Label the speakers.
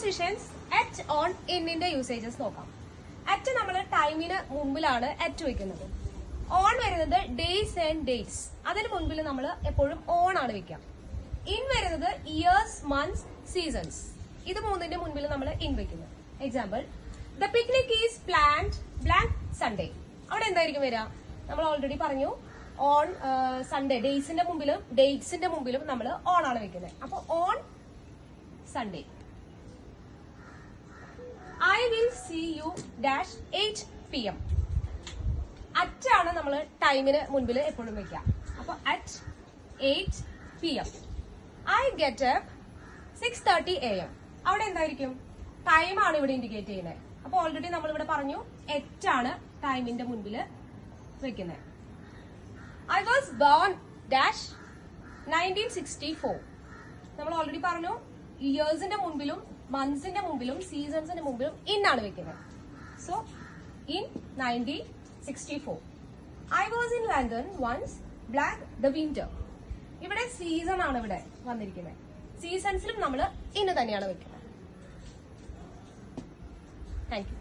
Speaker 1: Prepositions at on എന്നിന്റെ usages നോക്കാം. At നമ്മൾ ടൈമിന് മുമ്പിലാണ് അറ്റ് വെക്കുന്നത്. ഓൺ വരുന്നത് ഡേയ്സ് ആൻഡ് ഡേറ്റ്സ്, അതിന് മുൻപിൽ നമ്മൾ എപ്പോഴും ഓൺ ആണ് വെക്കുക. ഇൻ വരുന്നത് ഇയേഴ്സ്, മന്ത്സ്, സീസൺസ്, ഇത് മൂന്നിന്റെ മുൻപിൽ നമ്മൾ ഇൻ വെക്കുന്നത്. Example, the picnic is planned blank Sunday. അവിടെ എന്തായിരിക്കും വരിക? നമ്മൾ ഓൾറെഡി പറഞ്ഞു, ഓൺ സൺഡേ, ഡേയ്സിന്റെ മുമ്പിലും ഡേറ്റ്സിന്റെ മുമ്പിലും നമ്മൾ ഓൺ ആണ് വെക്കുന്നത്. അപ്പൊ on Sunday. I will see you dash 8 PM. അറ്റാണ് നമ്മൾ ടൈമിന് മുൻപിൽ എപ്പോഴും വെക്കുക. അപ്പൊ at 8 PM. I get up 6:30 AM. അവിടെ എന്തായിരിക്കും? ടൈമാണ് ഇവിടെ ഇൻഡിക്കേറ്റ് ചെയ്യുന്നത്. അപ്പൊ ഓൾറെഡി നമ്മൾ ഇവിടെ പറഞ്ഞു എറ്റാണ് ടൈമിന്റെ മുൻപിൽ വെക്കുന്നത്. I was born dash 1964. നമ്മൾ ഓൾറെഡി പറഞ്ഞു ഇയേഴ്സിന്റെ മുൻപിലും മന്ത്സിന്റെ മുമ്പിലും സീസൺസിന്റെ മുമ്പിലും ഇൻ ആണ് വെക്കുന്നത്. So in 1964. I was in London once black the winter. ഇവിടെ സീസൺ ആണ് ഇവിടെ വന്നിരിക്കുന്നത്. സീസൺസിലും നമ്മൾ ഇന്ന് തന്നെയാണ് വെക്കുന്നത്. Thank U.